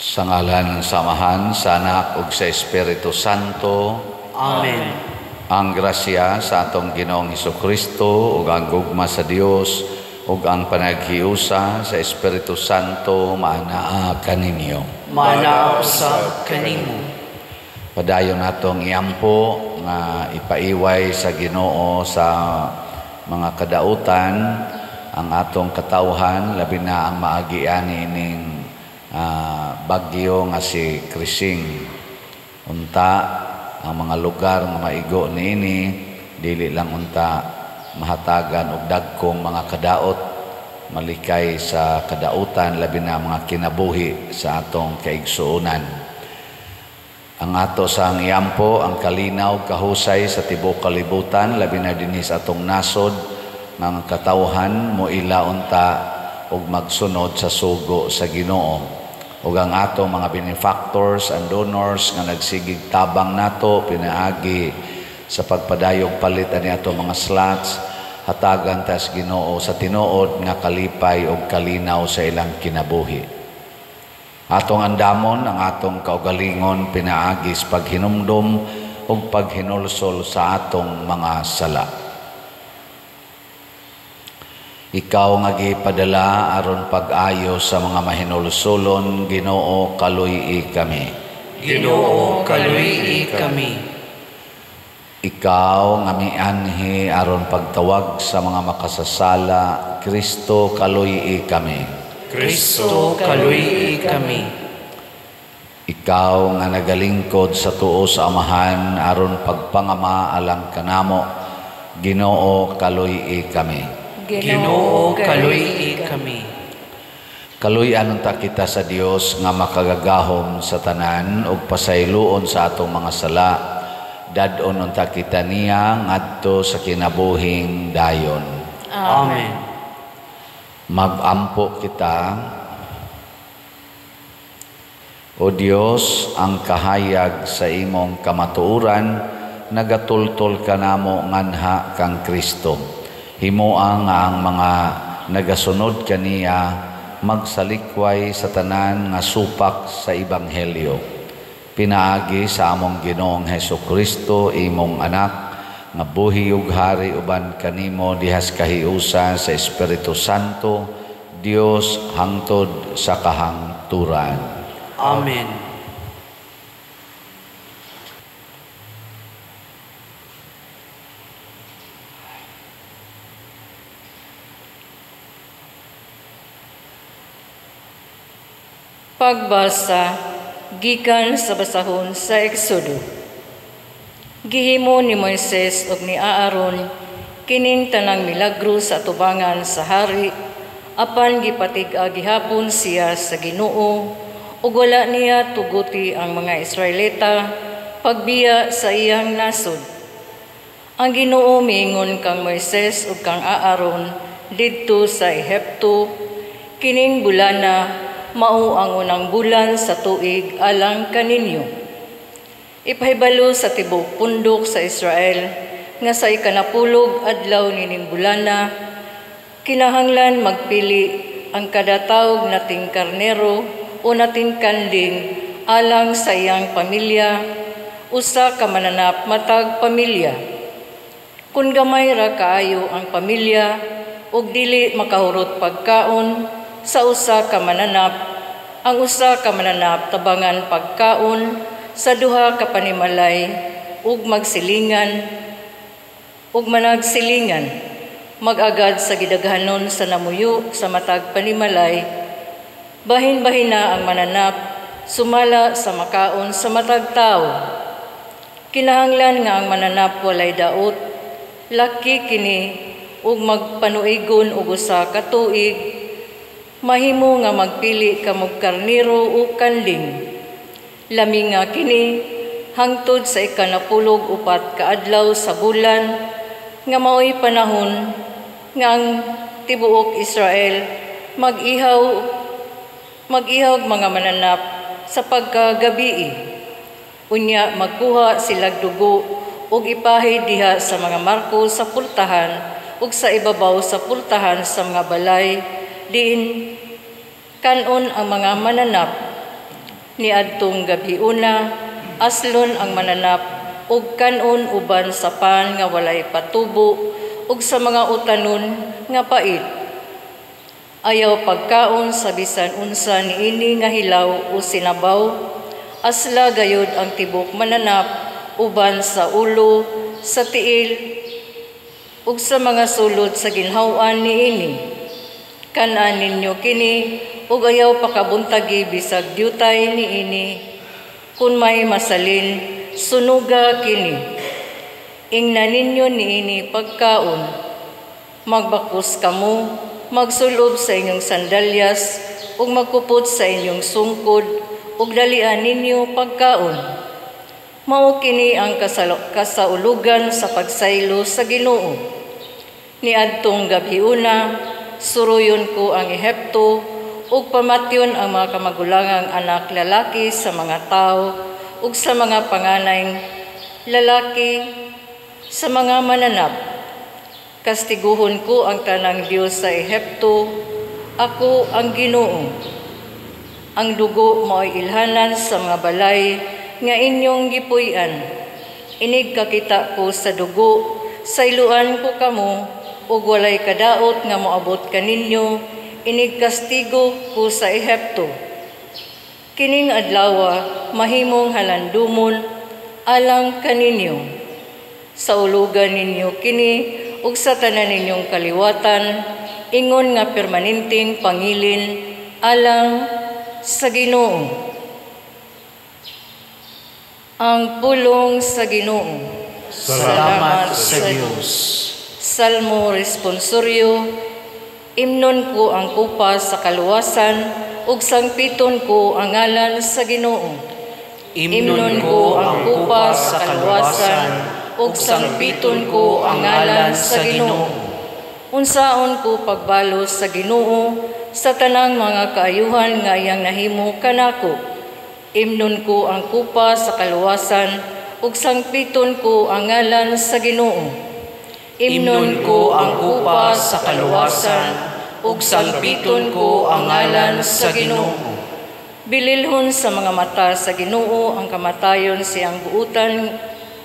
Sa ngalan ng Samahan, sa Anak ug sa Espiritu Santo. Amen. Ang grasya sa atong Ginoong Hesukristo ug ang gugma sa Dios ug ang panaghiusa sa Espiritu Santo maanaa kaninyo. Maanaa usab kanimo. Padayon natong iampo nga ipaiway sa Ginoo sa mga kadautan ang atong katawhan, labi na ang maagi ani ning bagyo nga si Krising. Unta ang mga lugar nga maigo niini dili lang unta mahatagan og dagkong mga kadaot malikay sa kadautan, labi na mga kinabuhi sa atong kaigsuonan. Ang ato sa iampo ang kalinaw kahusay sa tibuok kalibutan, labi na dinhi sa atong nasod nga katawhan mo ila unta og magsunod sa sugo sa Ginoo. Ug ang ato mga benefactors and donors nga nagsigig tabang nato pinaagi sa pagpadayong palit ani ato mga slots, hatagan tas Ginoo sa tinuod nga kalipay ug kalinaw sa ilang kinabuhi. Atong andamon ang atong kaugalingon pinaagi sa paghinumdom ug paghinulsol sa atong mga sala. Ikaw nga gipadala aron pag-ayo sa mga mahinulsolon, Ginoo kaluy-i kami. Ginoo kaluy-i kami. Ikaw nga mianhi aron pagtawag sa mga makasasala, Kristo kaluy-i kami. Kristo kaluy-i kami. Ikaw nga nagalingkod sa tuo sa Amahan aron pagpangama alang kanamo, Ginoo kaluy-i kami. Ginoo kaluy-i kami. Kaluy-an unta kita sa Dios nga makagagahom sa tanan ug pasayloon sa atong mga sala. Dadon unta kita niya ngadto sa kinabuhing dayon. Amen. Magampo kita. O Dios, ang kahayag sa imong kamatuoran nagatultol kanamo nganha kang Kristo. Himuang nga ang mga nagasunod kaniya magsalikway sa tanan nga supak sa Ebanghelyo. Pinaagi sa among Ginoong Hesukristo, imong anak, nga buhi ug hari uban kanimo dihas kahiusa sa Espiritu Santo, Dios hangtod sa kahangturan. Amen. Pagbasa gikan sa basahon sa Eksodo. Gihimo ni Moises ug ni Aaron kining tanang milagro sa atubangan sa hari, apan gipatig-a gihapon siya sa Ginoo ug wala niya tuguti ang mga Israelita pagbiya sa iyang nasod. Ang Ginoo miingon kang Moises ug kang Aaron didto sa Ehipto, kining bulana mao ang unang bulan sa tuig alang kaninyo. Ipahibalo sa tibuok pundok sa Israel nga sa ikanapulog adlaw nining bulana kinahanglan magpili ang kada tawog nating karnero o nating kanding alang sa iyang pamilya, usa ka mananap matag pamilya. Kung gamay ra kaayo ang pamilya ug dili makahurot pagkaon sa usa ka mananap, ang usa ka mananap tabangan pagkaon sa duha ka panimalay ug magsilingan ug managsilingan magagad sa gidaghanon sa namuyo sa matag panimalay. Bahin-bahina ang mananap sumala sa makaon sa matag tawo. Kinahanglan nga ang mananap walay daot, laki kini ug magpanuigon og usa ka tuig. Mahimo nga magpili kamog karnero o kanding. Lami nga kini hangtod sa ikanapulog upat ka adlaw sa bulan nga mao'y panahon nga ang tibuok Israel mag-ihaw mga mananap sa pagkagabii. Unya magkuha silag dugo ug ipahid diha sa mga marko sa pultahan ug sa ibabaw sa pultahan sa mga balay diin kanon ang mga mananap. Niadtong gabiuna, aslon ang mananap, ug kanon uban sa pan nga walay patubo, ug sa mga utanon nga pait. Ayaw pagkaon sa bisan unsa niini nga hilaw o sinabaw, asla gayud ang tibok mananap, uban sa ulo, sa tiil, ug sa mga sulod sa ginhawan niini. Kanaan ninyo kini, ug ayaw pakabuntagi bisag diutay niini. Kung may masalin, sunuga kini. Ingnan ninyo niini pagkaon. Magbakos kamo, magsulob sa inyong sandalyas, ug magkupot sa inyong sungkod, ug dalian ninyo pagkaon. Mao kini ang kasaulugan sa pagsaylo sa Ginoo. Niadtong gabiuna, suruyon ko ang Ehipto, ug pamatyon ang mga kamagulangang anak lalaki sa mga tao, ug sa mga panganay lalaki sa mga mananap. Kastiguhon ko ang tanang Dios sa Ehipto, ako ang Ginoo. Ang dugo mo'y ilhanan sa mga balay nga inyong gipuy-an. Inig kakita ko sa dugo, sayluan ko kamo, ug walay kadaot nga moabot kaninyo, inig kastigo ko sa Ehipto. Kining adlawa mahimong halandumon alang kaninyo. Sa ulugan ninyo kini ug sa tanan ninyong kaliwatan, ingon nga permanenteng pangilin alang sa Ginoo. Ang pulong sa Ginoo. Salamat sa Diyos. Salmo responsoryo, imnon ko ang kupas sa kaluwasan, ug sangpiton ko ang ngalan sa Ginoo. Imnon ko ang kupas sa kaluwasan, ug sangpiton ko ang ngalan sa Ginoo. Unsaon ko pagbalos sa Ginoo sa tanang mga kaayuhan nga iyang nahimo kanako. Imnon ko ang kupas sa kaluwasan, ug sangpiton ko ang ngalan sa Ginoo. Imnon ko ang kupas sa kaluwasan, ug sangpiton ko ang ngalan sa Ginoo. Bililhon sa mga mata sa Ginoo ang kamatayon siyang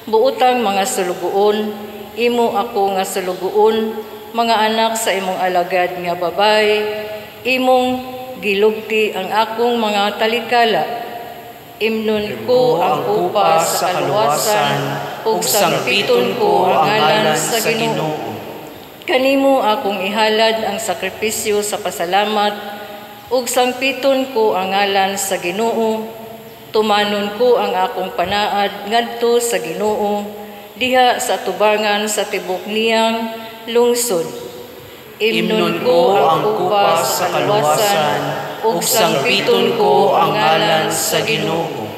buutang mga sulugoon, imo ako nga sulugoon, mga anak sa imong alagad nga babay, imong gilugti ang akong mga talikala. Imnon ko ang kupas sa kaluwasan, ug sangpiton ko ang ngalan sa Ginoo. Kanimo akong ihalad ang sakripisyo sa pasalamat, ug sangpiton ko ang ngalan sa Ginoo. Tumanon ko ang akong panaad ngadto sa Ginoo, diha sa tubangan sa tibok niyang lungsod. Imnon ko ang kupas sa kaluwasan, ug sangpiton ko ang ngalan sa Ginoo.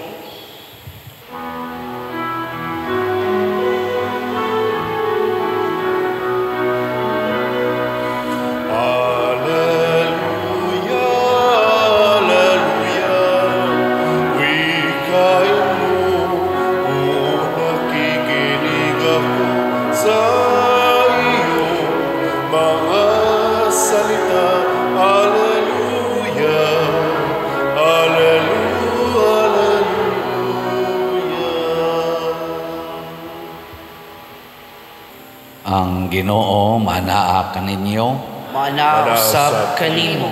Ang Ginoo manaa kaninyo. Manausab kanimo.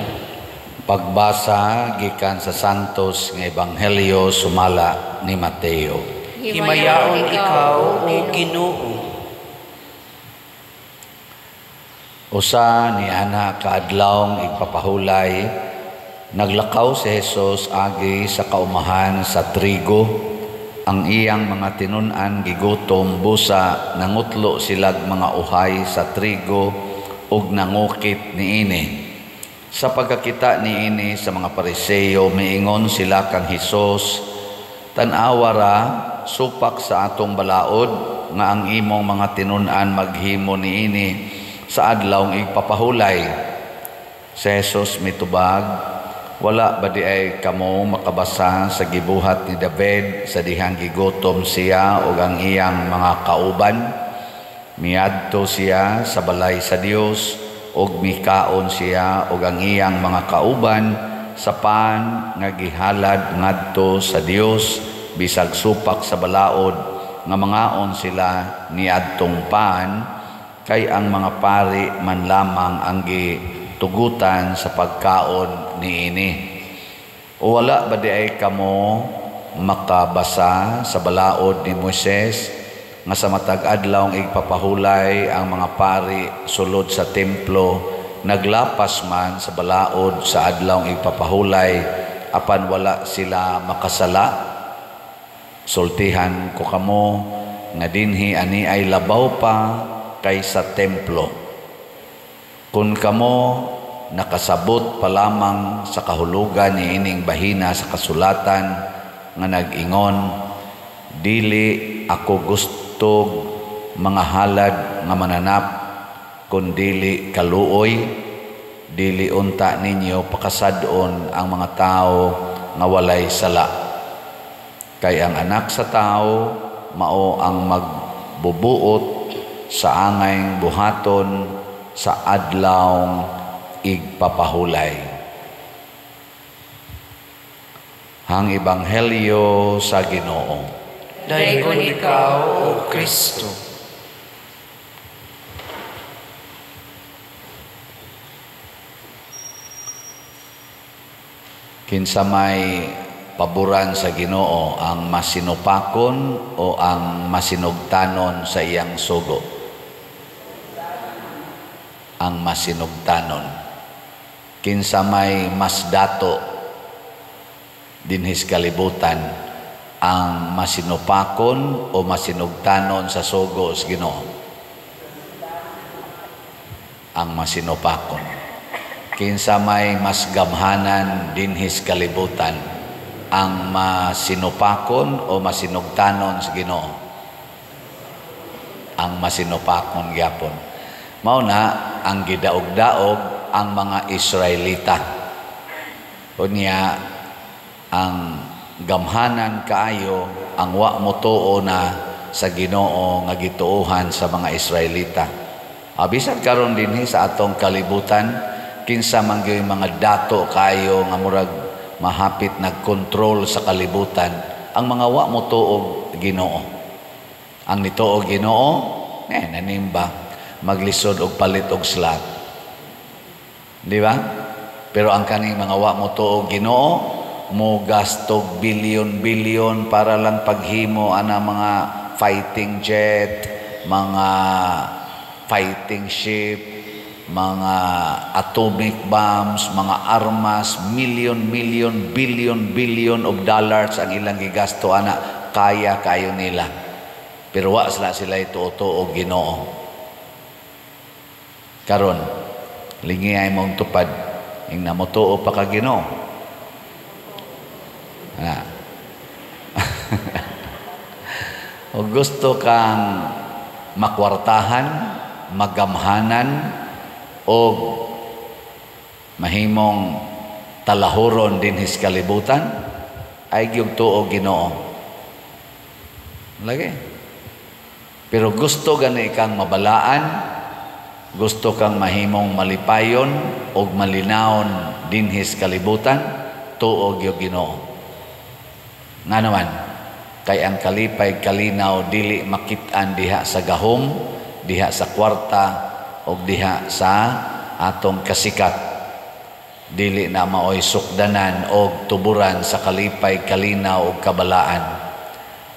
Pagbasa gikan sa Santos nga Ebanghelyo sumala ni Mateo. Himayaon ikaw, O Ginoo. Usa ni ana kaadlawng igpapahulay, naglakaw si Jesus agi sa kaumahan sa trigo. Ang iyang mga tinun-an gigutom busa, nangutlo silag mga uhay sa trigo ug nangukit niini. Sa pagkakita niini sa mga Pariseo, miingon sila kang Hesus, "Tan-awa ra, supak sa atong balaod nga ang imong mga tinun-an maghimo niini sa adlawng igpapahulay." Si Jesus mitubag, "Wala ba di ay kamo makabasa sa gibuhat ni David sa dihang gigutom siya ug ang iyang mga kauban? Miadto siya sa balay sa Dios ug mikaon siya ug ang iyang mga kauban sa pan nga gihalad ngadto sa Dios bisag supak sa balaod nga mangaon sila niadtong pan, kay ang mga pari man lamang ang gitugutan sa pagkaon niini. O wala ba di ay kamo makabasa sa balaod ni Moises nga sa matag adlaw igpapahulay ang mga pari sulod sa templo, naglapas man sa balaod sa adlaw igpapahulay apan wala sila makasala? Sultihan ko kamo nga dinhi ani ay labaw pa kaysa templo. Kung kamo nakasabot pa lamang sa kahulugan ni ining bahina sa kasulatan nga nag-ingon, dili ako gustog mga halad nga mananap, kun dili kaluoy, dili unta ninyo pakasadon ang mga tao nga walay sala. Kay ang anak sa tao mao ang magbubuot sa angayng buhaton sa adlawng igpapahulay. Ang Ebanghelyo sa Ginoo. Dayon ikaw, O Kristo. Kinsa may paboran sa Ginoo, ang masinupakon o ang masinugtanon sa iyang sugo? Ang masinugtanon. Kinsa may mas dato dinhis kalibutan, ang masinupakon o masinugtanon sa sugo sa Ginoo? Ang masinupakon. Kinsa may mas gamhanan dinhis kalibutan, ang masinupakon o masinugtanon sa Ginoo? Ang masinupakon gyapon. Mao na ang gidaog-daog ang mga Israelita. Unya ang gamhanan kaayo ang wa motuo na sa Ginoo nga gituohan sa mga Israelita. Bisan karon dinhi sa atong kalibutan, kinsa man gyud mga dato kaayo nga murag mahapit nagkontrol sa kalibutan, ang mga wa mo tuog Ginoo. Ang nituog Ginoo, nanimba, maglisod og palit og slot. Di ba? Pero ang kaning mga wa mo tuog Ginoo, mo gastog bilyon-bilyon para lang paghimo ana mga fighting jet, mga fighting ship, mga atomic bombs, mga armas, million, billion of dollars ang ilang gigasto ana, kaya kayo nila. Pero wa sila ituo-tuo Ginoo. Karon, lingi ay mong tupad, ing namutuo pa ka Ginoo. O gusto kang makwartahan, magamhanan, o mahimong talahuron dinhis kalibutan, ay gyud tuo Ginoo. Lagi. Pero gusto gani kang mabalaan, gusto kang mahimong malipayon o malinawon dinhis kalibutan, tuo gyud Ginoo. Nga naman, kay ang kalipay kalinaw dili makit-an diha sa gahom, diha sa kwarta, o diha sa atong kasikat. Dili na maoy sukdanan o tuburan sa kalipay kalinaw o kabalaan.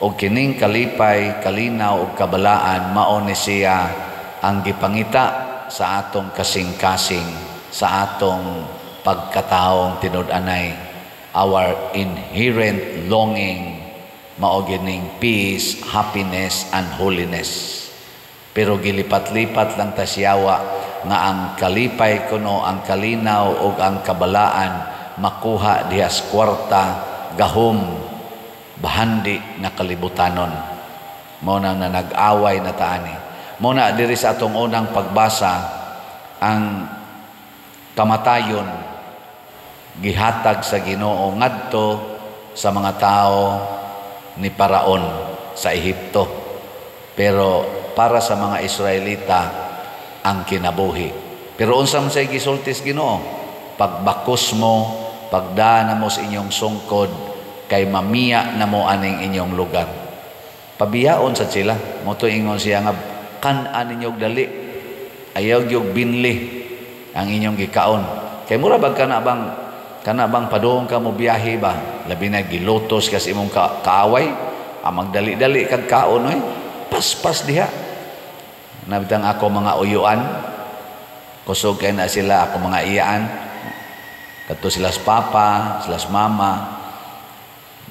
O kining kalipay kalinaw o kabalaan mao ni siya ang gipangita sa atong kasing-kasing, sa atong pagkataong tinud-anay, our inherent longing mao gining peace, happiness, and holiness. Pero gilipat-lipat lang ta siyawa nga ang kalipay kuno, ang kalinaw o ang kabalaan makuha diha sa kwarta, gahom, bahandi na kalibutanon. Mao na nag-away na taani. Mao na diri sa atong unang pagbasa, ang kamatayon gihatag sa Ginoo ngadto sa mga tao ni Paraon sa Ehipto. Pero para sa mga Israelita ang kinabuhi. Pero unsa man say gisultis Ginoo? Pagbakos mo pagda na mo sa inyong sungkod, kay mamiya na mo aning inyong lugar. Pabiyaon sa sila. Moto ingon siya nga, kan-an ninyong dali. Ayaw yung binli ang inyong gikaon. Kay mura bag kana bang padung ka mo biyahe ba? Labi na gilutos kasi imong kaaway. Amang dali-dali kag kaon oy. Pas-pas diha. Nabitang ako mga uyuan. Kusog kay na sila ako mga iyaan. Kato sila sa papa, sila sa mama.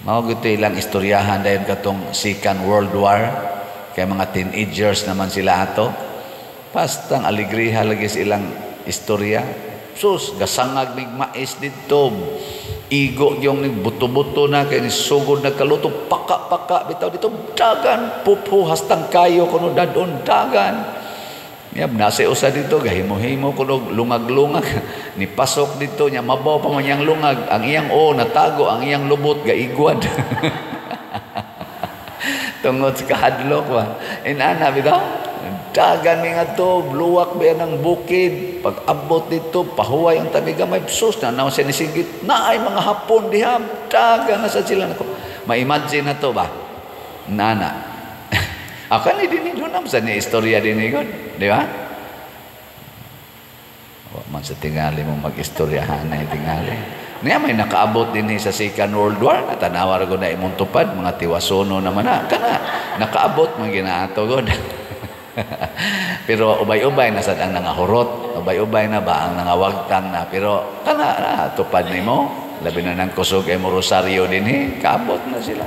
Mao gito ilang istoryahan dayon katong Second World War. Kay mga teenagers naman sila ato. Pastang aligriha lagi silang istorya. Sus, gasangag mig mais dito. Igo yung buto-buto na kay ni sugod na kaluto paka-paka bitaw dito dagan pupu hastang kayo kuno dadon dagan. Yab nasa usa dito gahimo-himo kuno lungag-lungag ni pasok dito nya mabaw pa man yang lungag ang iyang natago ang iyang lubot gaigwad. Tungod sa kahadlok wa. Inana bitaw dagan mi ngadto luwak ba ng bukid pag abot dito pahuway ang tabi gamay sus na naon siya nisigit na ay mga hapon diha dagan na sa sila nako ma-imagine na to ba nana ako ni dinhi dunam sa ni istorya dinhi god di ba wa man sa tingali mo mag-istoryahan na tingali niya may nakaabot dinhi sa Second World War natanawa ra gud na imong tupad mga tiwasono naman na kana nakaabot man ginaato god. Pero ubay-ubay na sad ang nangahurot, ubay-ubay na ba ang nangawagtang na, pero kana na tupad nimo, labi na nang kusog ay mo rosaryo dinhi, kaabot na sila.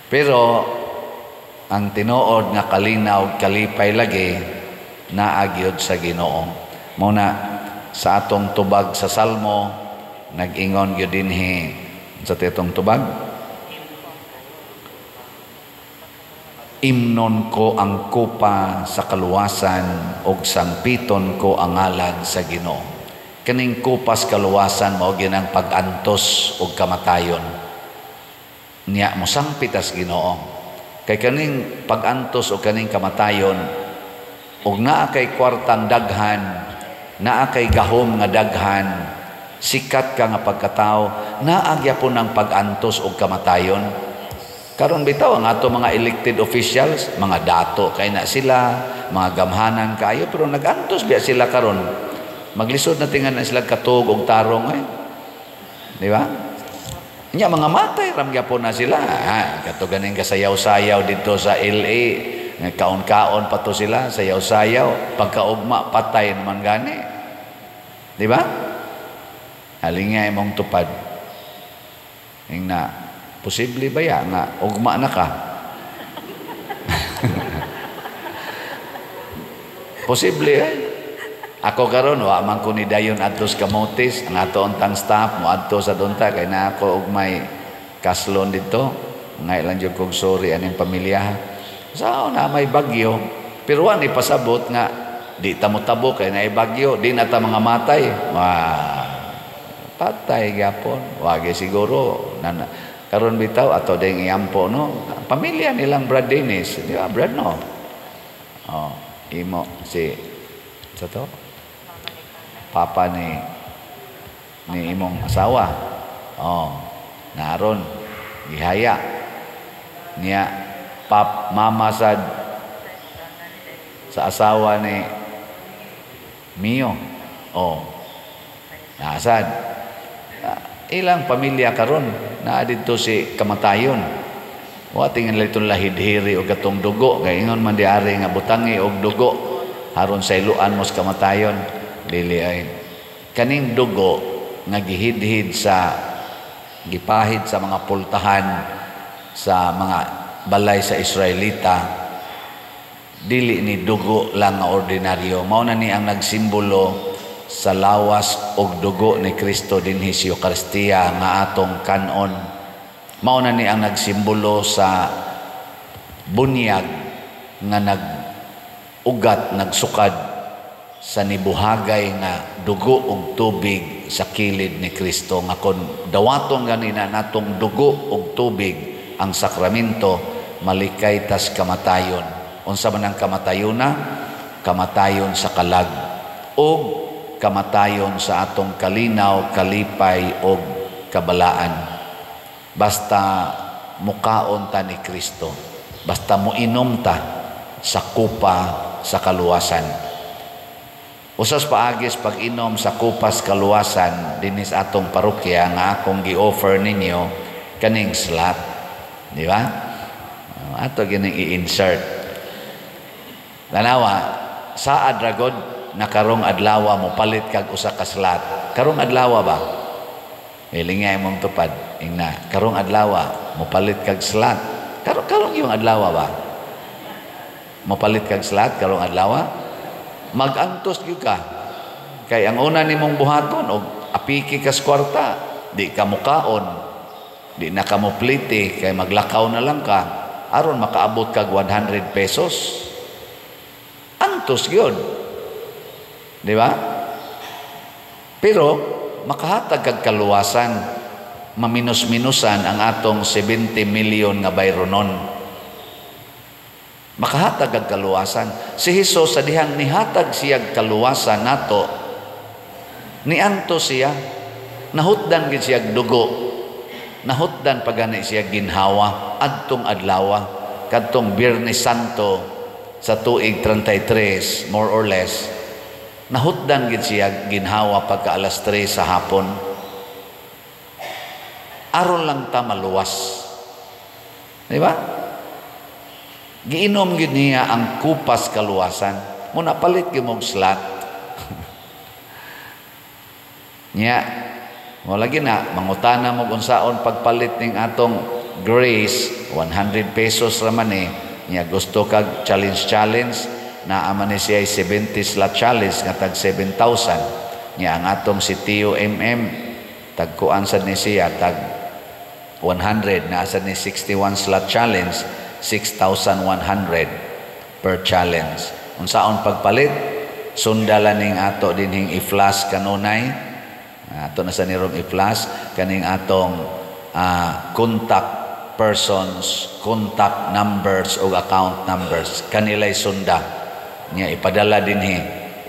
Pero ang tinuod nga kalinaw kalipay lagi naagyod sa Ginoo. Muna sa atong tubag sa Salmo nag-ingon gyud dinhi sa tetong tubag. Imnon ko ang kupa sa kaluwasan ug sangpiton ko ang ngalan sa Ginoo. Kaning kupas kaluwasan mao ginang pag-antos ug kamatayon. Niya mo sangpitas Ginoo. Kay kaning pag-antos ug kaning kamatayon ug naa kay kwartang daghan, naa kay gahom nga daghan, sikat ka nga pagkatao, naa gyapon ang pag-antos ug kamatayon. Karon bitaw ang ato mga elected officials, mga dato kay na sila, mga gamhanan kayo pero nagantos biya sila karon. Maglisod na tingan na sila katug og tarong Di ba? Nya mga matay ram gyapon na sila. Kato ganing kasayaw-sayaw dito sa LA. Kaon-kaon pa to sila, sayaw-sayaw, pagkaugma patay naman gani. Di ba? Halinga imong tupad. Ingna posible ba ya nga ugma na ka? Posible Ako karon wa man ko ni dayon adto sa Kamotes, ang ato untang staff mo adto sa dunta kay na ako og may kaslon dito. Ngay lang jud kog sorry aning pamilya. Sao na may bagyo, pero wa ni pasabot nga di ta mo tabo kay naay bagyo, di na ta mga matay. Patay gyapon. Wagi siguro karon bitaw ato ding iampo no pamilya nilang Brad Dennis di ba Brad no imo si sa to papa ni imong asawa naron gihaya niya mama sad sa asawa ni Mio nasad ilang pamilya karon na dito si kamatayon. Wa tingan litong lahidhiri og katong dugo kay ingon man diari nga butangi og dugo aron sa iluan mo sa kamatayon. Dili ay kaning dugo nga gihid-hid sa gipahid sa mga pultahan sa mga balay sa Israelita. Dili ni dugo lang nga ordinaryo. Mao na ni ang nagsimbolo sa lawas og dugo ni Kristo dinhi sa Eucharistia nga atong kanon. Mao na ni ang nagsimbolo sa bunyag nga nag-ugat, nagsukad sa nibuhagay nga dugo og tubig sa kilid ni Kristo nga kon dawaton ganina natong dugo og tubig ang sakramento malikay tas kamatayon. Unsa man ang kamatayona? Kamatayon sa kalag. Og kamatayon sa atong kalinaw, kalipay o kabalaan. Basta mukaon ta ni Kristo. Basta muinom ta sa kupa sa kaluwasan. Usas paagis pag-inom sa kupas kaluwasan dinis atong parokya nga akong gi-offer ninyo kaning slot. Di ba? Ato gining i-insert. Lanawa, sa adragod na karong adlawa mo palit kag usa ka slot. Karong adlawa ba? Ilingay mong tupad. Ingna, karong adlawa mo palit kag slot. Karong yung adlawa ba? Mo palit kag slot karong adlawa? Mag-antos gyud ka. Kay ang una nimong buhaton og apiki ka sa kwarta, di ka mukaon, di na ka mo plite, kay maglakaw na lang ka, aron makaabot kag 100 pesos. Antos gyud. Di ba? Pero makahatag kag kaluwasan, maminus-minusan ang atong 70 million nga bayronon. Makahatag ang kaluwasan. Si Hesus sa dihang nihatag siyag kaluwasan nato, nianto siya, nahutdan gid siyag dugo, nahutdan pagani siya ginhawa adtong adlawa, kadtong Biyernes Santo sa tuig 33, more or less, nahutdan gid siya ginhawa pagka alas 3 sa hapon. Aron lang ta maluwas. Di ba? Giinom gid niya ang kupas kaluwasan. Muna palit gyud mong slot. Nya, mo lagi na mangutana mo unsaon pagpalit ning atong grace, 100 pesos ra man eh. Nya gusto kag challenge na aman ni siya 70 slot challenge nga tag 7,000. Nya ang atong si Tio tagkuan sad ni siya tag 100 na sad ni 61 slot challenge. 6,100 per challenge. Unsaon pagpalit? Sundalan ning ato dinhing i-flash kanunay. Ato na sa nirong i-flash kaning atong contact persons, contact numbers o account numbers. Kanilay sunda. Nya ipadala dinhi.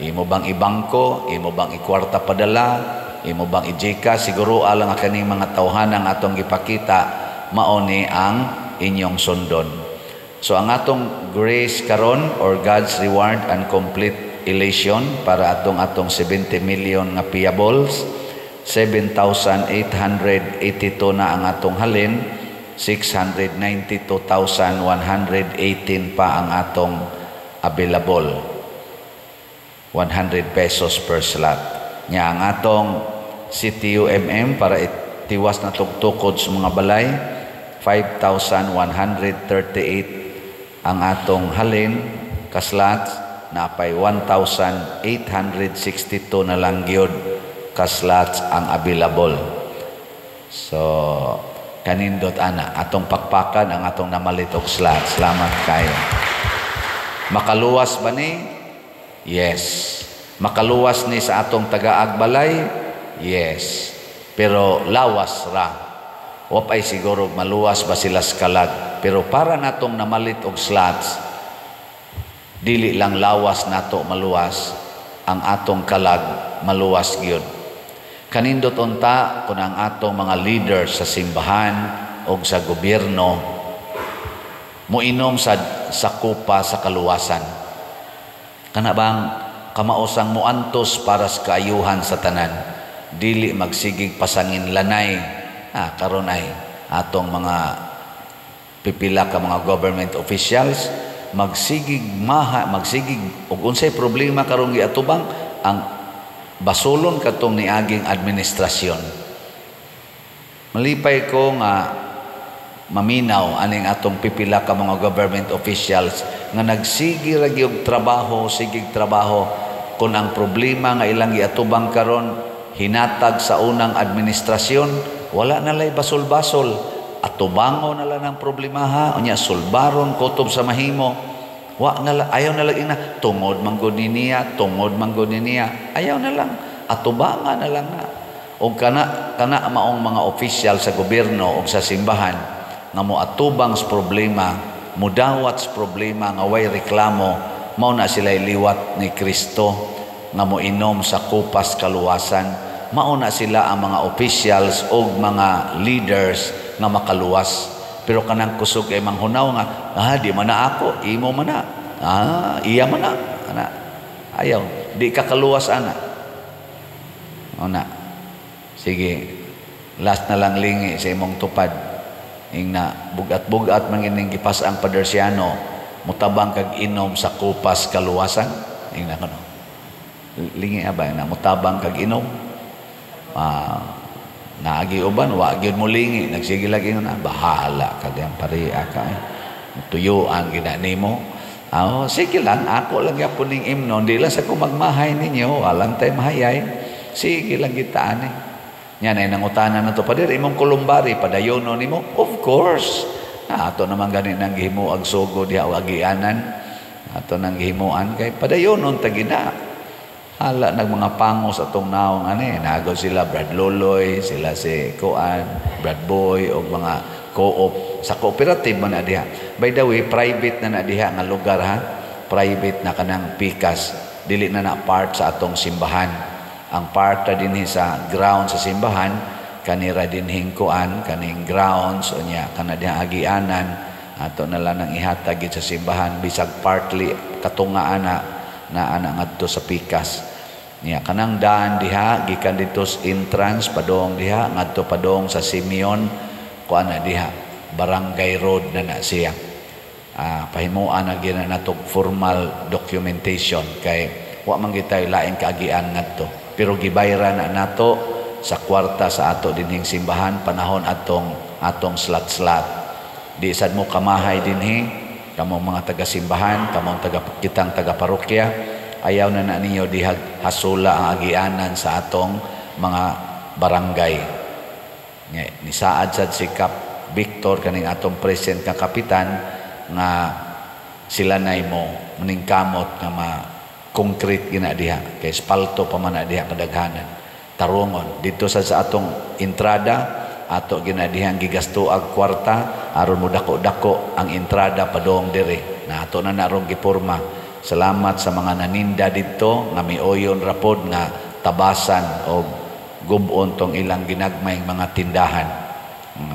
Imo bang ibangko, imo bang ikwarta padala, imo bang ijika, siguro alang kaning mga tawhanang atong gipakita mao ni ang inyong sundon. So ang atong grace karon or God's reward and complete elation para atong 70 million nga payables, 7,882 na ang atong halin, 692,118 pa ang atong available. 100 pesos per slot. Nya ang atong CTUMM para itiwas na tugtukod sa mga balay, 5,138 ang atong halin kaslat na pay 1,862 na lang gyud kaslat ang available. So kanindot ana atong pakpakan ang atong namalit og slot. Salamat kayo. Makaluwas ba ni? Yes. Makaluwas ni sa atong taga-agbalay? Yes. Pero lawas ra. Wapay siguro maluwas ba sila sa kalag. Pero para natong namalit og slots, dili lang lawas nato maluwas, ang atong kalag maluwas gyud. Kanindot unta kun ang atong mga leaders sa simbahan o sa gobyerno muinom sa kupa sa kaluwasan. Kana bang kamausang muantos para sa kaayuhan sa tanan, dili magsigig pasangin lanay. Karon ay atong mga pipila ka mga government officials magsigig ug unsay problema karong giatubang ang basulon katong niaging administrasyon. Malipay ko nga maminaw aning atong pipila ka mga government officials nga nagsigi ra gyud trabaho kun ang problema nga ilang giatubang karon hinatag sa unang administrasyon. Wala na lay basol-basol. Atubango na lang ang problema unya sulbaron kutob sa mahimo. Ayaw na lang ina. Tungod manggod niya. Ayaw na lang. Atubangan na lang na. O kana maong mga opisyal sa gobyerno o sa simbahan nga mo atubang sa problema, mudawat sa problema nga way reklamo, mao na sila liwat ni Kristo. nga moinom sa kupas kaluwasan, mauna sila ang mga officials o mga leaders nga makaluwas. Pero kanang kusog kay manghunaw nga, di man na ako, imo man na. Iya man na. Ana. Ayaw, di ka kaluwas ana. Una. Sige. Last na lang lingi sa imong tupad. Ing na bugat-bugat mangining gipas ang padersiano, mutabang kag inom sa kupas kaluwasan. Ing na kano. Lingi abay na mutabang kag inom. Naagi uban, wa gyud mo lingi, nagsige lagi na, bahala ka diyan pariya ka. Tuyuan gina nimo. Sige lang, ako lang yapon ning imnon, di lang sa ko magmahay ninyo, walang tay mahayay. Sige lang gitaan eh. Yan ay nangutanan na to, padir, imong kulumbari, padayono nimo? Of course. Ato naman ganin ang gihimo ag sugo diha o agianan. Ato nang gihimuan kay padayonon tagina. Hala nag mga pangos atong naong nagaw sila Brad Loloy, sila si Kuan, Brad Boy o mga co-op sa cooperative man na diha. By the way, private na diha nga lugar ha. Private na kanang pikas, dili na part sa atong simbahan. Ang part ta dinhi sa ground sa simbahan, kanira dinhing kuan, kaning grounds o nya kana diha agianan, ato na lang nang ihatag sa simbahan bisag partly katungaan na ngadto sa pikas. Niya kanang daan diha gikan dito sa entrance padong diha ngadto padong sa Simeon kuan na diha barangay road na siya. Pahimuan na gina natog formal documentation kay wa man gitay laing kaagian ngadto. Pero gibayra na nato sa kwarta sa ato dinhing simbahan panahon atong slat-slat. Di sad mo kamahay dinhi kamong mga taga-simbahan, kamong kitang taga-parokya, ayaw na ninyo dihag hasula ang agianan sa atong mga barangay. Ni saad sad si Kap Victor kaning atong present ka kapitan nga sila nay mo maningkamot nga concrete gina diha kay espalto pa man diha kadaghanan. Tarungon dito sa atong entrada ato ginadihang gigasto ag kwarta aron mo dako-dako ang entrada padong dire na ato na narong giporma. Salamat sa mga naninda dito nga mioyon rapod nga tabasan o gubon tong ilang ginagmayng mga tindahan.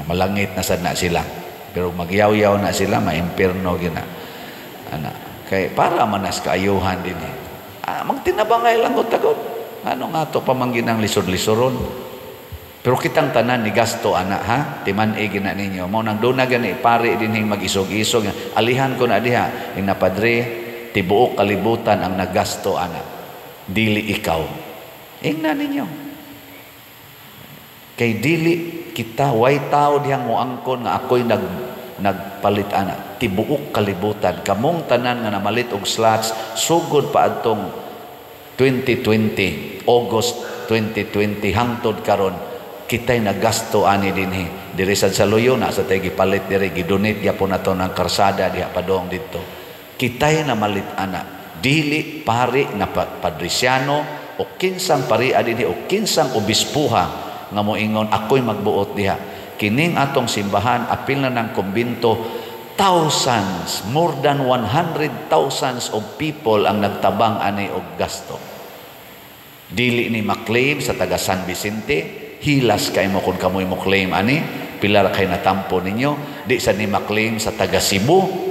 Malangit na sad na sila pero magyaw-yaw na sila maimperno gina kay para manas kaayuhan din magtinabangay lang gud ano nga to pamangginang lisod-lisoron. Pero kitang tanan ni gasto ana ha timan-i gina ninyo mao nang duna gani pare dinhing mag-isog-isog alihan ko na diha ing napadre tibuok kalibutan ang naggasto ana dili ikaw ingna ninyo kay dili kita way tao dihang moangkon nga ako'y nagpalit ana tibuok kalibutan kamong tanan nga namalit og slots sugod pa adtong 2020 August 2020 hangtod karon kitay nagasto ani dinhi diri sa Loyo na sa tay gipalit diri gidonate gyapon nato ng karsada diha padong dito kitay na malit ana dili pari na padrisyano o kinsang pari dinhi o kinsang obispuha nga moingon ako'y magbuot diha kining atong simbahan apil na ng kumbinto thousands more than 100,000 of people ang nagtabang ani og gasto dili ni maklaim sa taga San Vicente hilas kay mo kung kamoy mo claim ani pilar kay natampo ninyo di sa ni maklaim sa taga Cebu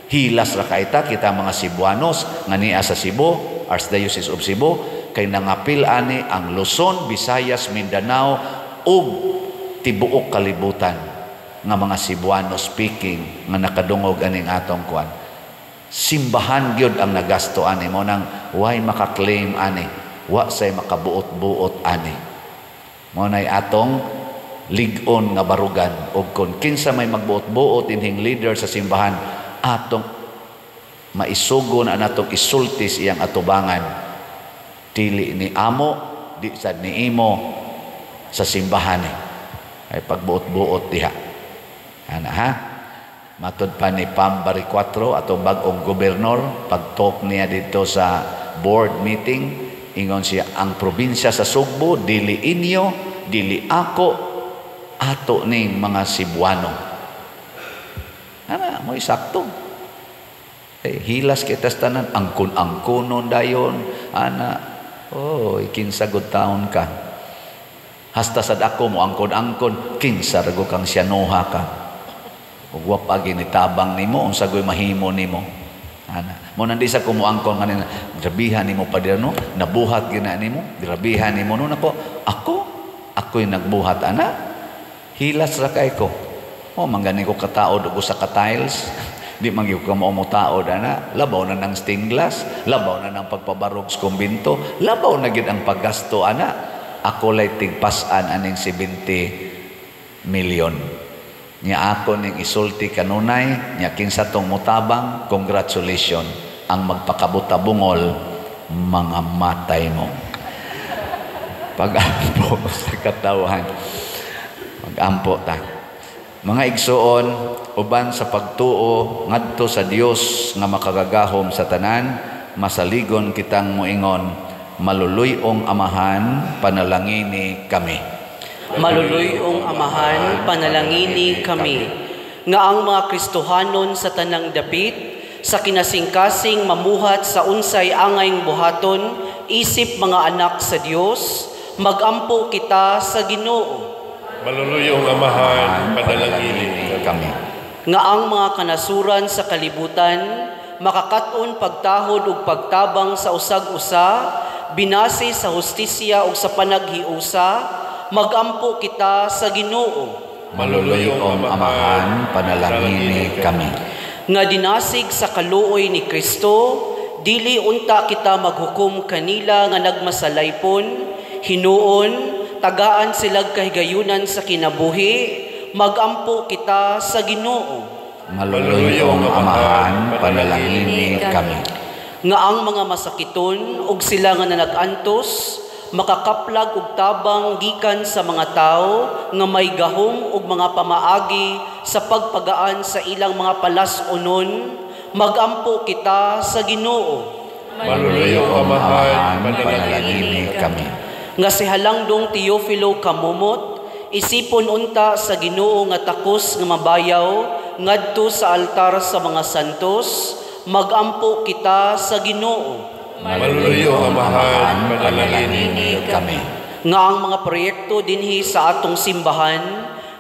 hilas ra kay kita mga Cebuanos nga niya sa Cebu Archdiocese of Cebu kay nangapil ani ang Luzon, Visayas, Mindanao ug tibuok kalibutan nga mga Cebuano speaking nga nakadungog aning atong kuan simbahan gyud ang nagasto ani mo nang why maka-claim ani wa say makabuot-buot ani mo nay atong lig-on nga barugan ug kun kinsa may magbuot-buot dinhing leader sa simbahan atong maisugon ang atong isultis iyang atubangan dili ni amo di sad ni imo sa simbahan ay pagbuot-buot diha ana ha matud pa ni Pambari 4 atong bag-ong gobernador pag-talk niya dito sa board meeting ingon siya ang probinsya sa Sugbo dili inyo dili ako ato ning mga Cebuano ana mo isakto hilas kita tanan angkon-angkonon dayon ana Oh, ikinsagod taon ka. Hasta sad ako mo angkon-angkon, kinsa rago kang siyanuha ka. Ug wa pa ginitabang nimo unsa goy mahimo nimo. Ana, mo nandi sa kumuangkon kanina, grabihan nimo pa no, nabuhat gina nimo, grabihan nimo no nako. Ako'y nagbuhat ana. Hilas ra kay ko. O manggani ko kataod og usa ka tiles. Di man gyud ko mao mo taod ana. Labaw na ng stained glass, labaw na ng pagpabarog sa kumbinto, labaw na gid ang paggasto ana. Ako lay tigpasan aning 70 million. Nya ako ning isulti kanunay, nya kinsa tong mutabang, congratulations. Ang magpakabutabungol, mga matay mo. Pag-ampo sa katawhan. Pag-ampo ta. Mga igsuon, uban sa pagtuo ngadto sa Dios nga makagagahom sa tanan, masaligon kitang moingon, maluluyong Amahan, panalangini kami. Maluluyong Amahan, panalangini kami. Nga ang mga Kristohanon sa tanang dapit, sa kinasingkasing mamuhat sa unsay angayng buhaton, isip mga anak sa Dios, magampo kita sa Ginoo. Maluluyong Amahan, panalangini kami. Nga ang mga kanasuran sa kalibutan, makakaton pagtahod ug pagtabang sa usag-usa, binasi sa hustisya ug sa panaghiusa, magampo kita sa Ginoo. Maluluyong Amahan, panalangini kami. Nga dinasig sa kaluoy ni Kristo, dili unta kita maghukom kanila nga nagmasalaypon, hinuon, tagaan silag kahigayunan sa kinabuhi, magampo kita sa Ginoo. Maluluyong Amahan, panalangini kami. Nga ang mga masakiton ug sila nga nag-antos, makakaplag og tabang gikan sa mga tao nga may gahom ug mga pamaagi sa pagpagaan sa ilang mga palas-unon, magampo kita sa Ginoo. Maluluyong Amahan, panalangini kami. Nga si Halangdong Teofilo Kamumot, isipon unta sa Ginoo nga takos nga mabayaw ngadto sa altar sa mga santos, magampo kita sa Ginoo. Maluluyong Amahan, panalangini kami. Nga ang mga proyekto dinhi sa atong simbahan,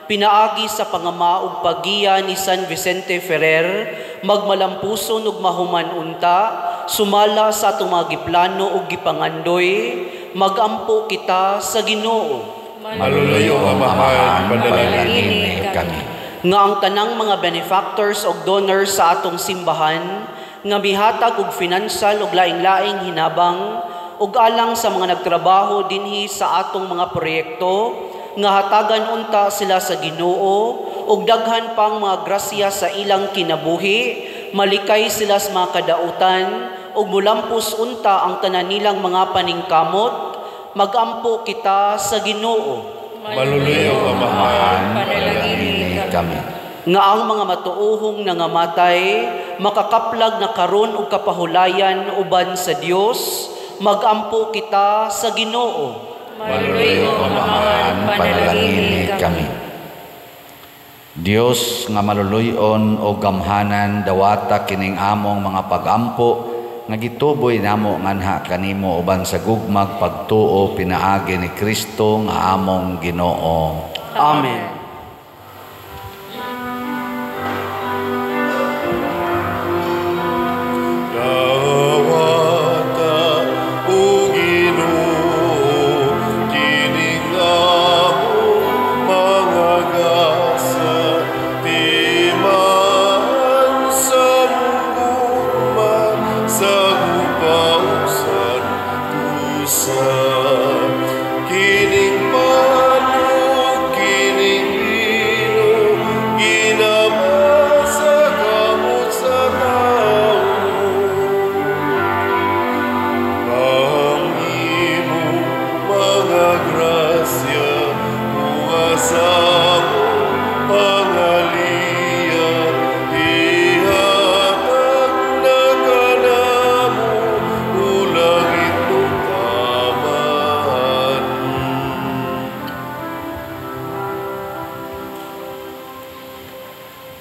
pinaagi sa pangama ug paggiya ni San Vicente Ferrer, magmalampuson ug mahuman unta, sumala sa atong mga giplano ug gipangandoy, magampo kita sa Ginoo. Maluluyong Amahan, panalangini kami. Nga ang tanang mga benefactors ug donors sa atong simbahan, nga mihatag og financial ug laing-laing hinabang ug alang sa mga nagtrabaho dinhi sa atong mga proyekto, nga hatagan unta sila sa Ginoo ug daghan pang mga grasya sa ilang kinabuhi, malikay sila sa mga kadautan ug mulampos unta ang tanan nilang mga paningkamot, magampo kita sa Ginoo. Maluluyong Amahan, panalangini kami. Nga ang mga matuohong nangamatay, makakaplag na karon og kapahulayan uban sa Dios, magampo kita sa Ginoo. Maluluyong Amahan, panalangini kami. Dios nga maluluyon o gamhanan dawata kining among mga pagampo nga gituboy namo nganha kanimo uban sa gugmag pagtuo pinaagi ni Kristo nga among Ginoo. Amen.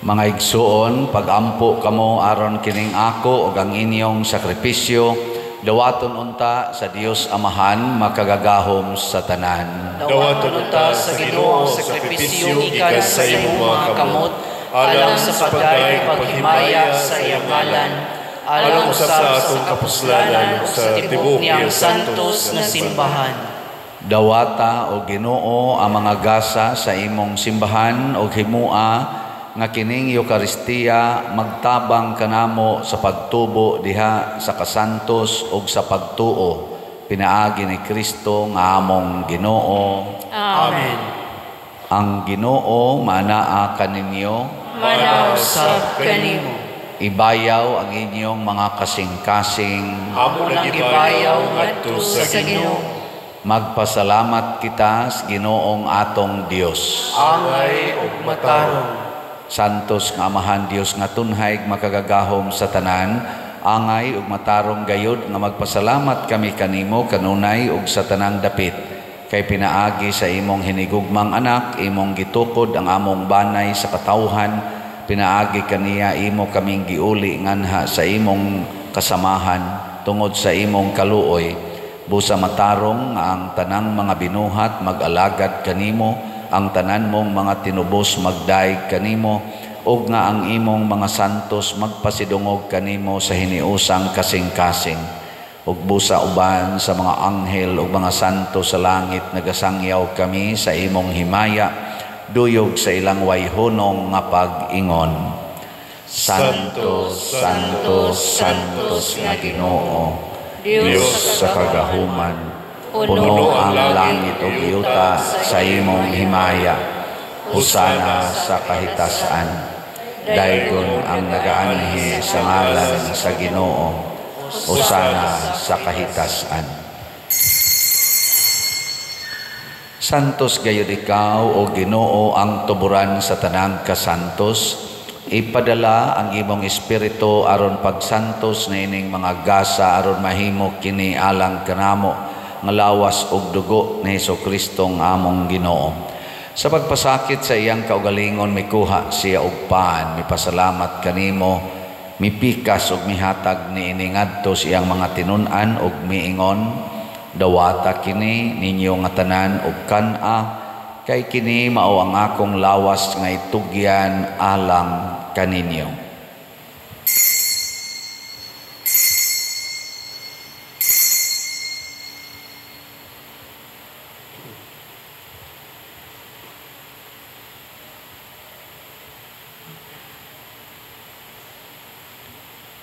Mga igsuon, pagampo kamo aron kining ako ug ang inyong sakripisyo Dawaton unta sa Dios Amahan makagagahom sa tanan. Dawaton unta sa Ginoo ang sakripisyo ikan sa imong mga kamot, alang sa pagdayeg paghimaya sa iyang ngalan, alang usab sa atong kapuslanan ug sa tibuok niyang santos nga simbahan. Dawata o Ginoo ang mga gasa sa imong simbahan o himua nga kining Eucharistia magtabang kanamo sa pagtubo diha sa kasantos ug sa pagtuo pinaagi ni Kristo nga among Ginoo. Amen. Ang Ginoo manaa kaninyo, Manausab kanimo. ibayaw ang inyong mga kasing-kasing. Amo lang gibayaw ngadto sa Ginoo. Magpasalamat kita sa Ginoong atong Dios. Angay ug matarong. Santos nga Amahan Dios nga tunhay makagagahom sa tanan, angay ug matarong gayud nga magpasalamat kami kanimo kanunay ug sa tanang dapit. Kay pinaagi sa imong hinigugmang anak, imong gitukod ang among banay sa katawhan, pinaagi kaniya imo kaming giuli nganha sa imong kasamahan tungod sa imong kaluoy. Busa matarong nga ang tanang mga binuhat mag-alagad kanimo, ang tanan mong mga tinubos magdaig kanimo, ug nga ang imong mga santos magpasidungog kanimo sa hiniusang kasing-kasing. Ug busa uban sa mga anghel ug mga santo sa langit nagasangyaw kami sa imong himaya, duyog sa ilang wayhunong nga pag-ingon. Santos, Santos, Santos nga Ginoo, Dios sa kagahuman, puno ang langit o yuta sa imong himaya. Husana sa kahitasan. Daygon ang nagaanhi sa ngalan sa Ginoo. Husana sa kahitasan. Santos gayud ikaw o Ginoo ang tuburan sa tanang kasantos. Ipadala ang imong espiritu aron pagsantos na ining mga gasa aron mahimo kini alang kanamo nga lawas ug dugo ni Hesukristo nga among Ginoo. Sa pagpasakit sa iyang kaugalingon mikuha siya og paan, mipasalamat kanimo, mipikas ug mihatag niini ngadto sa iyang mga tinun-an ug miingon, dawata kini ninyo nga tanan ug kan-a, kay kini mao ang akong lawas nga itugyan alang kaninyo.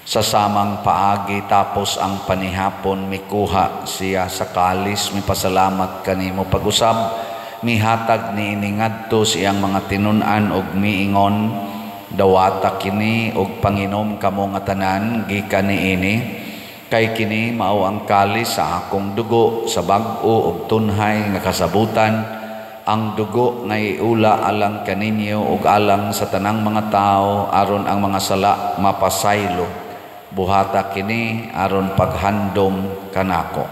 Sa samang paagi tapos ang panihapon mikuha siya sa kalis, mipasalamat kanimo pag-usab, mihatag niini ngadto siyang mga tinun-an ug miingon, dawata kini ug panginom kamo nga tanan gikan niini, kay kini mao ang kalis sa akong dugo sa bag-o ug tunhay nga kasabutan, ang dugo nga iula alang kaninyo ug alang sa tanang mga tao aron ang mga sala mapasaylo. Buhata kini aron paghandom kanako.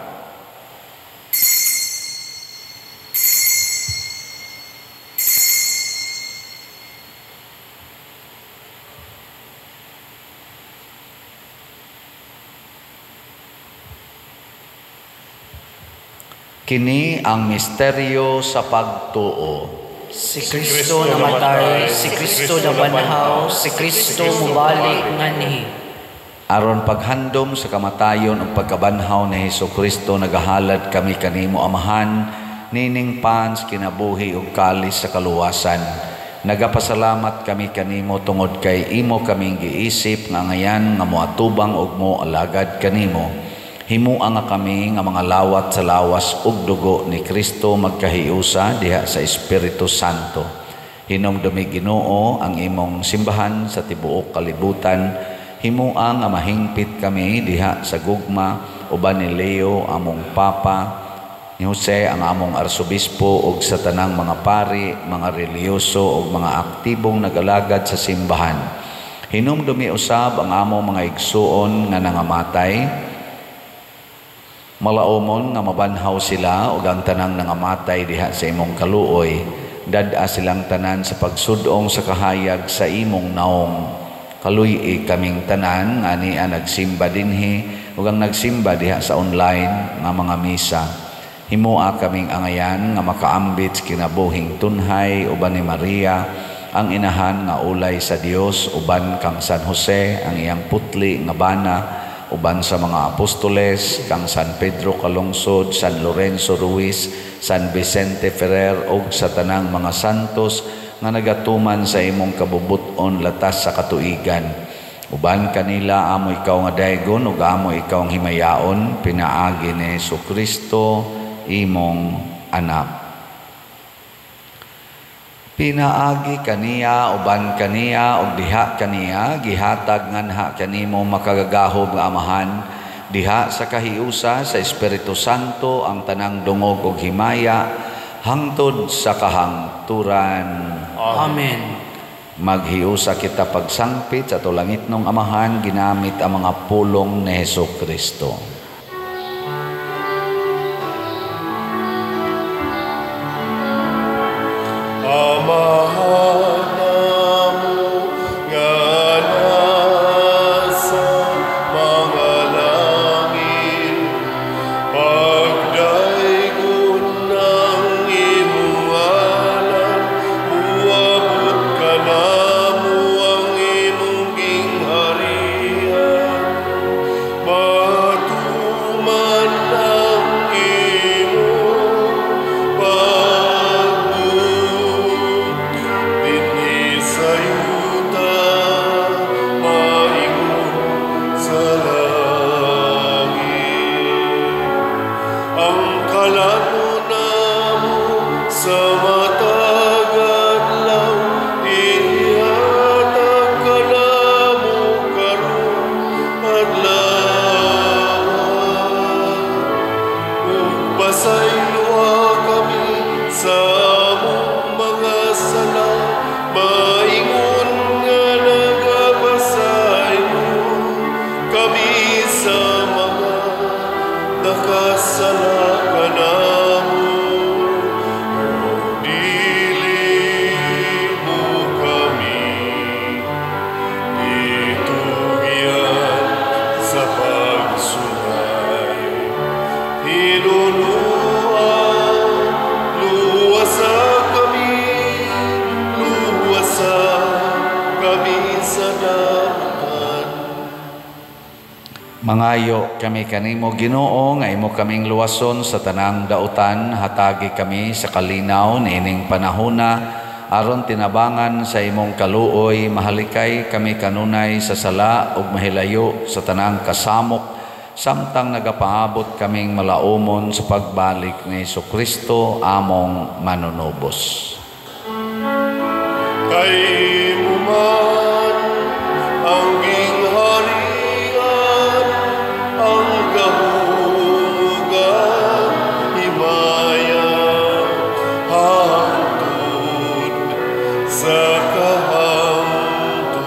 Kini ang misteryo sa pagtuo. Si Kristo namatay, si Kristo nabanhaw, si Kristo mubalik nganhi. Aron paghandom sa kamatayon ug pagkabanhaw ni Hesukristo nagahalad kami kanimo Amahan, nining pans kinabuhi ug kalis sa kaluwasan. Nagapasalamat kami kanimo tungod kay imo kaming giisip nga ngayan nga moatubang ug moalagad kanimo. Himua nga kami nga mga lawat sa lawas ug dugo ni Kristo magkahiusa diha sa Espiritu Santo. Hinumdumi Ginoo ang imong simbahan sa tibuok kalibutan. Himua nga mahingpit kami diha sa gugma uban ni Leo among Papa, ni Jose ang among arsobispo ug sa tanang mga pari, mga reliyoso ug mga aktibong nagalagad sa simbahan. Hinumdumi usab ang among mga igsuon nga nangamatay. Malaumon nga mabanhaw sila ug ang tanang nangamatay diha sa imong kaluoy. Dad-a silang tanan sa pagsudong sa kahayag sa imong naong. Kaluy kaming tanan nga niya nagsimba dinhi ug ang nagsimba diha sa online nga mga misa. Himoa kaming angayan nga makaambit kinabuhing tunhay uban ni Maria, ang inahan nga ulay sa Dios, uban kang San Jose, ang iyang putli nga bana, uban sa mga apostoles, kang San Pedro Calungsod, San Lorenzo Ruiz, San Vicente Ferrer, ug sa tanang mga santos nga nagatuman sa imong kabubuton latas sa katuigan. Uban kanila amo ikaw nga daygon ug amo ikaw ang himayaon, pinaagi ni Jesucristo imong anak. Pinaagi kaniya, uban kaniya, ug diha kaniya, gihatag nganha kanimo makagagahom nga amahan, diha sa kahiusa sa Espiritu Santo ang tanang dungog ug himaya, hangtod sa kahangturan. Amen. Maghiusa kita pagsangpit sa tulangit ng amahan, ginamit ang mga pulong ni Jesucristo. Amahan namo nga nasa mga langit, pagdaygon ng imong ngalan, muabot ka namo ang imong gingharian, matuman ang imong dinhi sa yuta, maingon sa langit. Ang kalano namo sa matag adlaw, ihatag ka namo karon adlaw. Ug pasayloa kami sa among mga sala, maingon nga nagapasaylo kami sa mga nakasala kanamo. Dili mo kami itugyan sa pagsugay, luwasa kami sa damutan. Mangayo kami kanimo Ginoo nga imo kaming luwason sa tanang dautan, hatagi kami sa kalinaw niining panahona, aron tinabangan sa imong kaluoy, mahalikay kami kanunay sa sala ug mahilayo sa tanang kasamok, samtang nagapaabot kaming malaumon sa pagbalik ni Jesucristo among manunubos. Kay mo man ang gingharian, ang kahugan, himaya, hangtod sa kahangturan.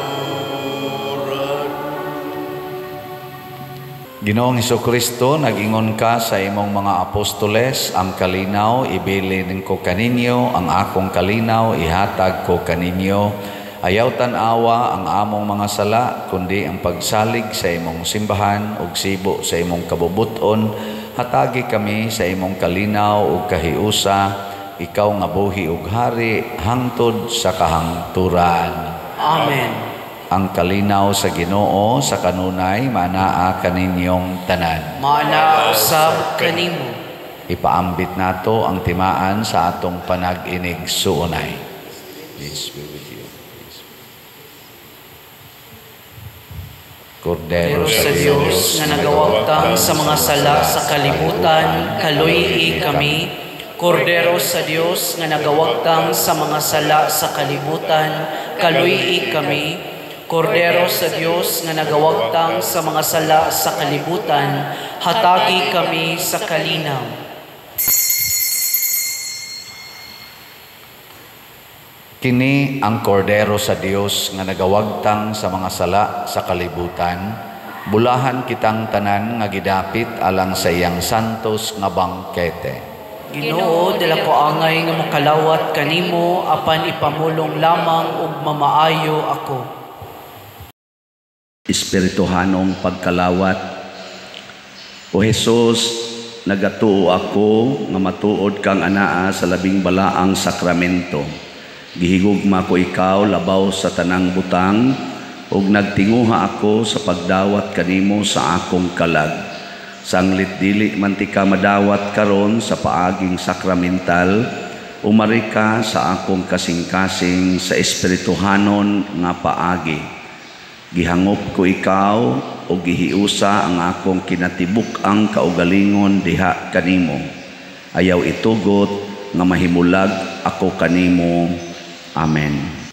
Ginoong Jesucristo, nag-ingon ka sa imong mga apostoles, ang kalinaw ibilin ko kaninyo, ang akong kalinaw ihatag ko kaninyo. Ayaw tanawa ang among mga sala, kundi ang pagsalig sa imong simbahan ug sibo sa imong kabubuton. Hatagi kami sa imong kalinaw ug kahiusa, ikaw nga buhi ug hari, hangtod sa kahangturan. Amen. Ang kalinaw sa Ginoo sa kanunay manaa kaninyong tanan. Maana usab kanimo. Ipaambit nato ang timaan sa atong panag-inig suunay. Peace be with you. Pero Kordero sa Dios nga nagawagtang sa mga sala sa kalibutan, kaluy kami. Kordero sa Dios nga nagawagtang sa mga sala sa kalibutan, kaluy kami. Kordero sa Dios nga nagawagtang sa mga sala sa kalibutan, hatagi kami sa kalinaw. Kini ang kordero sa Dios nga nagawagtang sa mga sala sa kalibutan. Bulahan kitang tanan nga gidapit alang sa iyang santos nga bangkete. Ginoo, dila ko angay nga makalawat kanimo, apan ipamulong lamang ug mamaayo ako. Espirituhanong pagkalawat, O Jesus, nagatuo ako nga matuod kang anaa sa labing balaang sakramento. Gihigugma ko ikaw labaw sa tanang butang, ug nagtinguha ako sa pagdawat kanimo sa akong kalag. Sanglit dili man ti ka madawat karon sa paaging sakramental, umari ka sa akong kasing-kasing sa espirituhanon nga paagi. Gihangop ko ikaw o gihiusa ang akong kinatibuk-ang kaugalingon diha kanimo. Ayaw itugot nga mahimulag ako kanimo. Amen.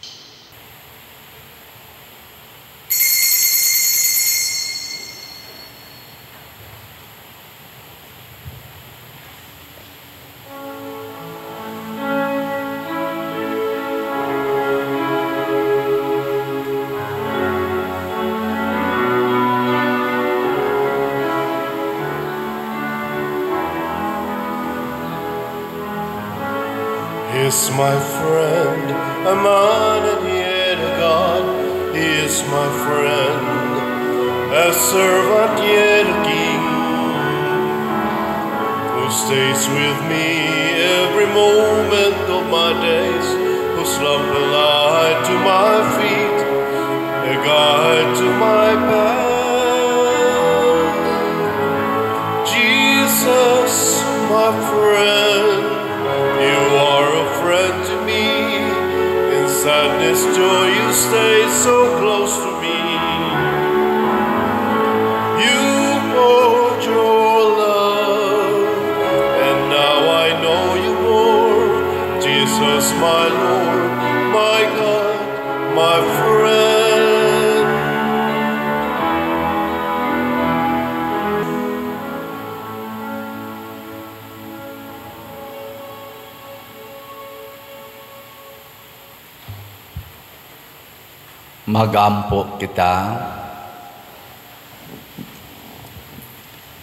Is my friend, a man and yet a God. He is my friend, a servant yet a king, who stays with me every moment of my days, who's lamp a light to my feet, a guide to my path. Jesus, my friend, you are a friend to me. In sadness, joy, you stay so close to me. You poured your love, and now I know you more. Jesus, my Lord, my God, my friend. Magampo kita.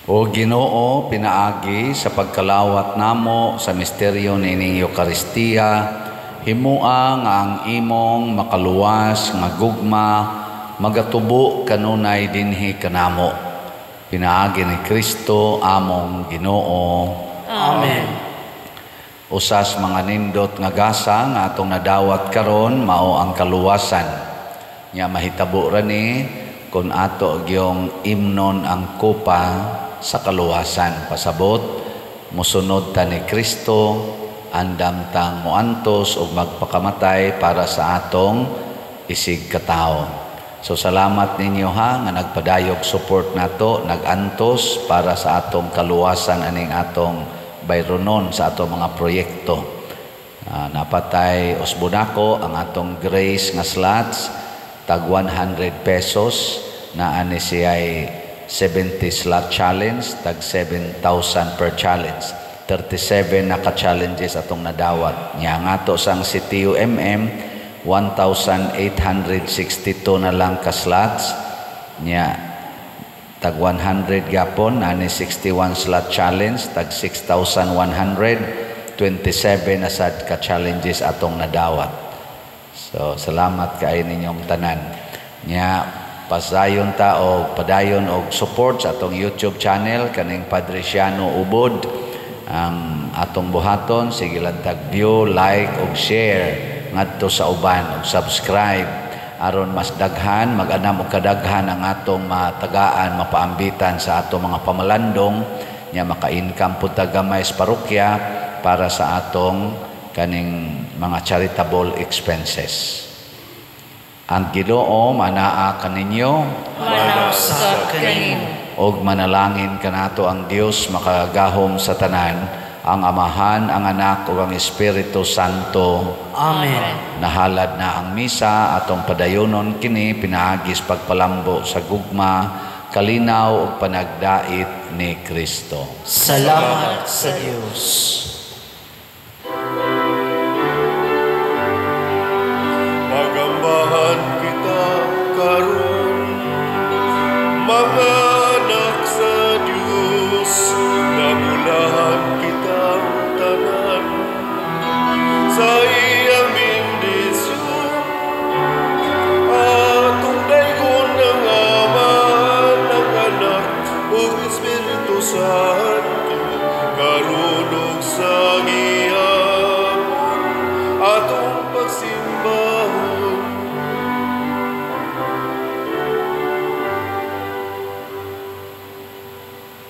O Ginoo, pinaagi sa pagkalawat namo sa misteryo ni ining Eucharistia, himua nga ang imong makaluwas nga gugma magatubo kanunay dinhi kanamo. Pinaagi ni Kristo among Ginoo. Amen. Usas mga nindot nga gasa nga atong nadawat karon mao ang kaluwasan. Nya mahitabo ra ni kun ato gyung imnon ang kopa sa kaluwasan. Pasabot musunod ta ni Kristo, andam tang moantos ug magpakamatay para sa atong isig katawo. So salamat ninyo ha nga nagpadayog support nato, nagantos para sa atong kaluwasan aning atong bayronon sa atong mga proyekto. Napatay usbunako ang atong grace nga slots tag 100 pesos na ani siya'y 70 slot challenge, tag 7,000 per challenge. 37 na ka-challenges atong nadawat. Nya nga to sang CTUMM, 1,862 na lang ka slots. Nya tag 100 gapon, ani 61 slot challenge, tag 6,100, 27 na sad ka-challenges atong nadawat. So, salamat kay ninyong tanan. Nya, pasayon ta o padayon og support sa atong YouTube channel, kaning Padre Siano Ubod. Ang atong buhaton, sige lang tag view, like, og share ngadto sa uban, og subscribe. Aron mas daghan, mag-anam og kadaghan ang atong matagaan, mapaambitan sa atong mga pamalandong. Nya, maka-income po tagamay sa parokya para sa atong kaning mga charitable expenses. Ang Ginoo manaa kaninyo, manasa kanimo. og manalangin kanato ang Dios makagahom sa tanan, ang Amahan, ang Anak ug ang Espiritu Santo. Amen. Nahalad na ang misa, atong padayonon kini pinaagis pagpalambo sa gugma, kalinaw ug panagdait ni Kristo. Salamat sa Diyos. Magambahan kita karon, mga anak sa Diyos, nabulahan kitang tanan sa iyang bendisyon. Atong daygon ng Ama, ng Anak, ug Espiritu Santo. God.